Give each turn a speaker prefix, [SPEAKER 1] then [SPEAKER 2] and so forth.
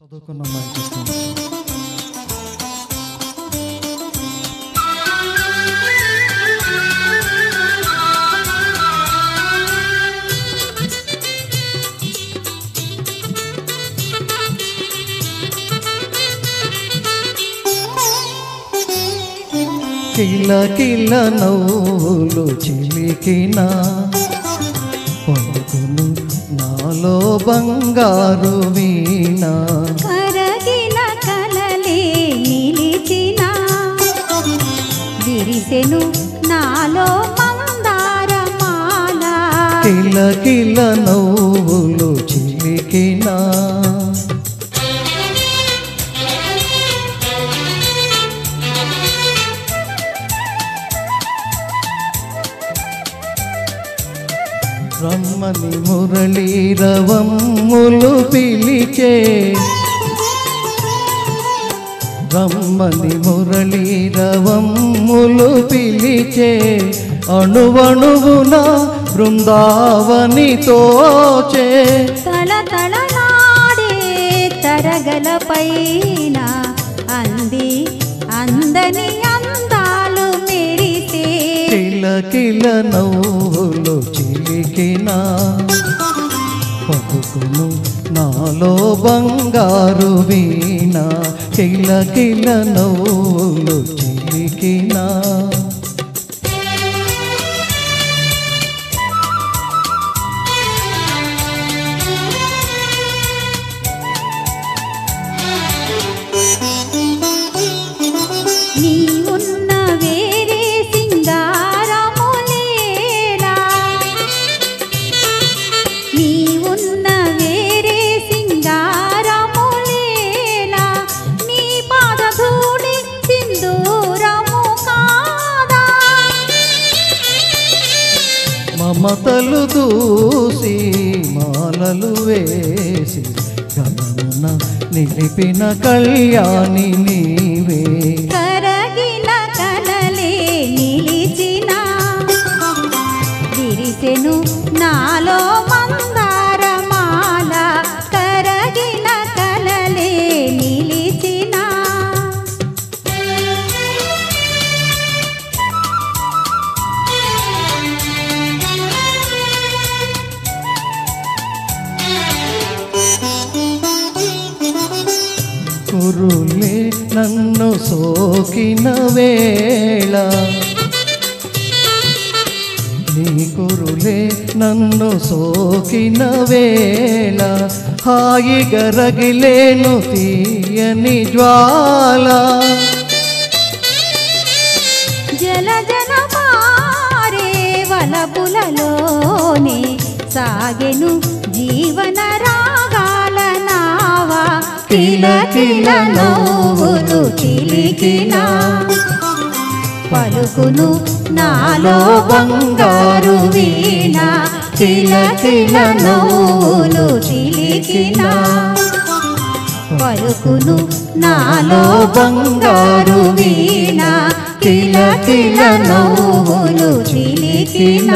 [SPEAKER 1] చదువుకున్న మంచి కిల కిల నవ్వులు చిలికిన పలుకును నాలో బంగారు వీణ
[SPEAKER 2] కరగిన కలలే నిలిచిన విరిసెను నాలో మందారమాల
[SPEAKER 1] కిల కిల నవ్వులు చిలికిన రమ్మని మురళీరవమ్ములు పిలిచే రమ్మని మురళీరవమ్ములు పిలిచే అణువణువున బృందావని తోచే
[SPEAKER 2] తళతళలాడే తరగల పైన అంది అందని అందాలు మెరిసే
[SPEAKER 1] కిల కిల నవ్వులు చిలికిన పలుకును నాలో బంగారు వీణ కిల కిల నవ్వులు చిలికిన
[SPEAKER 2] నీ ఉన్న వేరే సింగారములేలా నీ ఉన్న వేరే సింగారములేలా నీ పాదధూళి సింధూరము కాదా
[SPEAKER 1] మమతలు దూసి మాలలు వేసి గమన నిలిపిన కళ్యాణి నీవే
[SPEAKER 2] కరగిన కలలే నిలిచిన విరిసెను నాలో మందారమాల కరగిన కలలే నిలిచిన
[SPEAKER 1] కురులే నన్ను సోకిన వేళ నీ కురులే నన్ను సోకిన వేళ హాయిగా రగిలేను తీయని జ్వాల
[SPEAKER 2] జల జల మారే వలపులలోనే సాగెను జీవన రాగాల నావా కిల కిల నవ్వులు చిలికిన పలుకును నాలో బంగారు వీణ కిల కిల నవ్వులు చిలికిన పలుకును నాలో బంగారు వీణ కిల కిల నవ్వులు చిలికిన